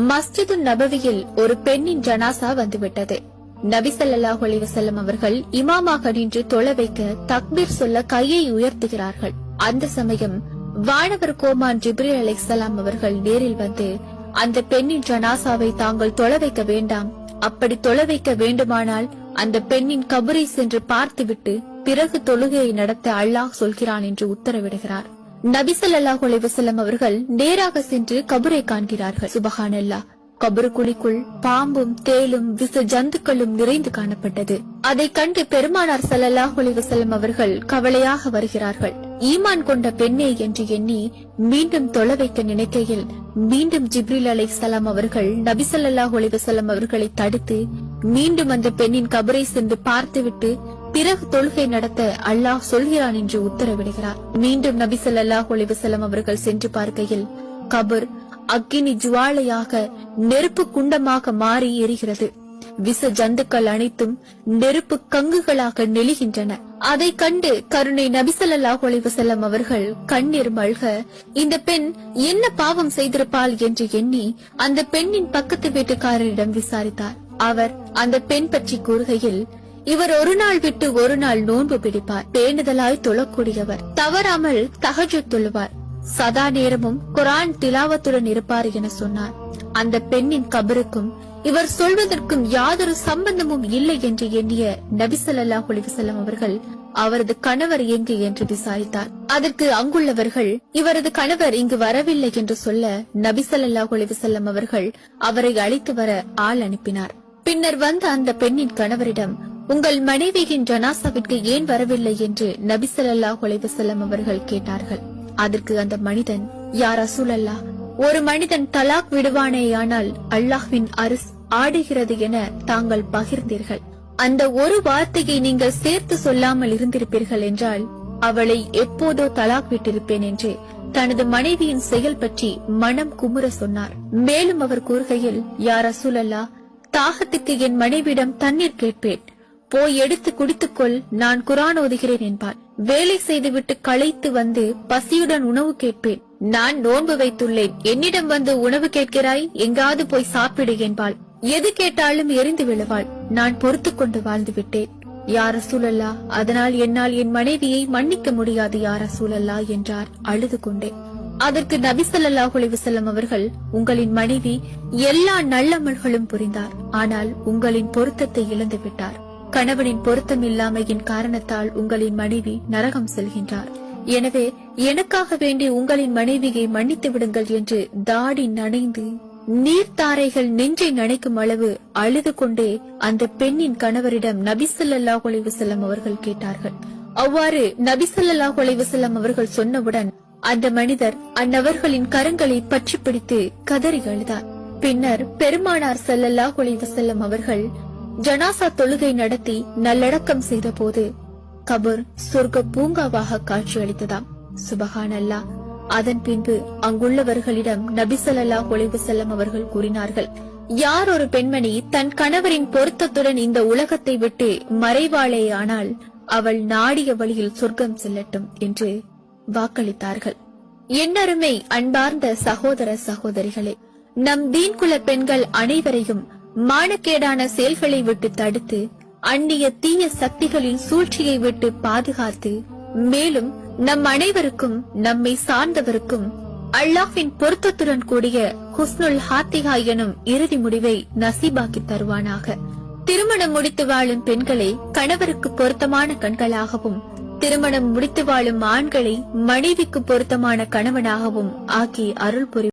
மஸ்ஜிது நபவியில் ஒரு பெண்ணின் ஜனாசா வந்துவிட்டது. நபி ஸல்லல்லாஹு அலைஹி வஸல்லம் அவர்கள் இமாமாக நின்று தொழ வைக்க தக்பீர் சொல்ல கையை உயர்த்துகிறார்கள். அந்த சமயம் வானவர் கோமான் ஜிப்ரீல் அலைஹிஸ்ஸலாம் அவர்கள் நேரில் வந்து, அந்த பெண்ணின் ஜனாசாவை தாங்கள் தொழ வைக்க வேண்டாம், அப்படி தொழ வைக்க வேண்டுமானால் அந்த பெண்ணின் கபரை சென்று பார்த்துவிட்டு பிறகு தொழுகையை நடத்த அல்லாஹ் சொல்கிறான் என்று உத்தரவிடுகிறார். நபி ஸல்லல்லாஹு அலைஹி வஸல்லம் அவர்கள் நேராக சென்று கபரை காண்கிறார்கள். சுபஹானல்லாஹ், கபரு குழிக்குள் பாம்பும் தேளும் விச ஜந்துக்களும் நிறைந்து காணப்பட்டது. அதை கண்டு பெருமானார் ஸல்லல்லாஹு அலைஹி வஸல்லம் அவர்கள் கவலையாக வருகிறார்கள். ஈமான் கொண்ட பெண்ணே என்று எண்ணி மீண்டும் தொழ வைக்க நினைக்கையில் மீண்டும் ஜிப்ரீல் அலைஹிஸ்ஸலாம் அவர்கள் நபி ஸல்லல்லாஹு அலைஹி வஸல்லம் அவர்களை தடுத்து மீண்டும் அந்த பெண்ணின் கபரை சென்று பார்த்துவிட்டு பிறகு தொழுகை நடத்த அல்லாஹ் சொல்கிறான் என்று உத்தரவிடுகிறார். மீண்டும் நபி ஸல்லல்லாஹு அலைஹி வஸல்லம் அவர்கள் சென்று பார்க்கையில் கபர் அக்கினி ஜுவாலையாக நெருப்பு குண்டமாக மாறி எரிகிறது. விச ஜந்துக்கள் அனைத்தும் நெருப்பு கங்குகளாக நெளிகின்றன. அதை கண்டு கருணை நபி ஸல்லல்லாஹு அலைஹி வஸல்லம் அவர்கள் கண்ணீர் மல்க, இந்த பெண் என்ன பாவம் செய்திருப்பாள் என்று எண்ணி அந்த பெண்ணின் பக்கத்து வீட்டுக்காரரிடம் விசாரித்தார். அவர் அந்த பெண் பற்றி கூறுகையில், இவர் ஒரு நாள் விட்டு ஒரு நாள் நோன்பு பிடிப்பார், பேணுதலாய் தொழக்கூடியவர், தவறாமல் தஹஜ்ஜுத் தொழுவார், சதா நேரமும் குர்ஆன் திலாவத்துடன் இருப்பார் என சொன்னார். அந்த பெண்ணின் கபருக்கும் இவர் சொல்வதற்கும் யாதொரு சம்பந்தமும் இல்லை என்று எண்ணிய நபி ஸல்லல்லாஹு அலைஹி வஸல்லம் அவர்கள் அவரது கணவர் எங்கு என்று விசாரித்தார். அதற்கு அங்குள்ளவர்கள் இவரது கணவர் இங்கு வரவில்லை என்று சொல்ல நபி ஸல்லல்லாஹு அலைஹி வஸல்லம் அவர்கள் அவரை அழைத்து வர ஆள் அனுப்பினார். பின்னர் வந்த அந்த பெண்ணின் கணவரிடம், உங்கள் மனைவியின் ஜனாசாவிற்கு ஏன் வரவில்லை என்று நபி ஸல்லல்லாஹு அலைஹி வஸல்லம் அவர்கள் கேட்டார்கள். அதற்கு அந்த மனிதன், யா ரசூலல்லாஹ், ஒரு மனிதன் தலாக் விடுவானேயானால் அல்லாஹ்வின் அரிஸ் ஆடுகிறது என தாங்கள் பகிர்ந்தீர்கள். அந்த ஒரு வார்த்தையை நீங்கள் சேர்த்து சொல்லாமல் இருந்திருப்பீர்கள் என்றால் அவளை எப்போதோ தலாக் விட்டிருப்பேன் என்று தனது மனைவியின் செயல் பற்றி மனம் குமுற சொன்னார். மேலும் அவர் கூறுகையில், யா ரசூலல்லாஹ், தாகத்துக்கு என் மனைவியிடம் தண்ணீர் கேட்பேன், போய் எடுத்து குடித்துக்கொள், நான் குர்ஆன் ஓதுகிறேன் என்பாள். வேலை செய்துவிட்டு களைத்து வந்து பசியுடன் உணவு கேட்பேன், நான் நோன்பு வைத்துள்ளேன், என்னிடம் வந்து உணவு கேட்கிறாய், எங்காவது போய் சாப்பிடு என்பாள். எது கேட்டாலும் எரிந்து விழுவாள். நான் பொறுத்துக் கொண்டு வாழ்ந்து விட்டேன் யா ரசூலல்லாஹ், அதனால் என்னால் என் மனைவியை மன்னிக்க முடியாது யா ரசூலல்லாஹ் என்றார் அழுது கொண்டே. அதற்கு நபி ஸல்லல்லாஹு அலைஹி வஸல்லம் அவர்கள், உங்களின் மனைவி எல்லா நல்லமல்களும் புரிந்தார், ஆனால் உங்களின் பொருத்தத்தை இழந்து விட்டார். கணவனின் பொருத்தம் இல்லாமையின் காரணத்தால் உங்களின் மனைவி நரகம் செல்கின்றார். எனவே எனக்காக வேண்டி உங்களின் மனைவியை மன்னித்து விடுங்கள் என்று தாடி நனைந்து நீர்த்தாரைகள் நெஞ்சை நனைக்கும் அளவு அழுது கொண்டே அந்த பெண்ணின் கணவரிடம் நபி ஸல்லல்லாஹு அலைஹி வஸல்லம் அவர்கள் கேட்டார்கள். அவ்வாறு நபி ஸல்லல்லாஹு அலைஹி வஸல்லம் அவர்கள் சொன்னவுடன் அந்த மனிதர் அந்நபர்களின் கரங்களை பற்றி பிடித்து கதறி அழுதார். பின்னர் பெருமானார் ஸல்லல்லாஹு அலைஹி வஸல்லம் அவர்கள் ஜனாசா தொழுகை நடத்தி நல்லடக்கம் செய்த போது கபர் சொர்க்க பூங்காவாக காட்சியளித்ததாம். சுபஹானல்லாஹ். அதன் பின்பு அங்குள்ளவர்களிடம் நபி ஸல்லல்லாஹு அலைஹி வஸல்லம் அவர்கள் கூறினார்கள், யார் ஒரு பெண்மணி தன் கணவரின் பொருத்தத்துடன் இந்த உலகத்தை விட்டு மறைவாளேயானால் அவள் நாடிய வழியில் சொர்க்கம் செல்லட்டும் என்று வாக்களித்தார்கள். என்னருமை அன்பார்ந்த சகோதர சகோதரிகளே, நம் தீன்குல பெண்கள் அனைவரையும் மானக்கேடான செயல்களை விட்டு தடுத்து அந்நிய தீய சக்திகளின் சூழ்ச்சியை விட்டு பாதுகாத்து, மேலும் நம் அனைவருக்கும் நம்மை சார்ந்தவருக்கும் அல்லாஹ்வின் பொருத்தத்துடன் கூடிய ஹுஸ்னுல் ஹாத்திகா எனும் இறுதி முடிவை நசீபாக்கி தருவானாக. திருமணம் முடித்து வாழும் பெண்களை கணவருக்கு பொருத்தமான கண்களாகவும், திருமணம் முடித்து வாழும் ஆண்களை மனைவிக்கு பொருத்தமான கணவனாகவும் ஆக்கி அருள் புரி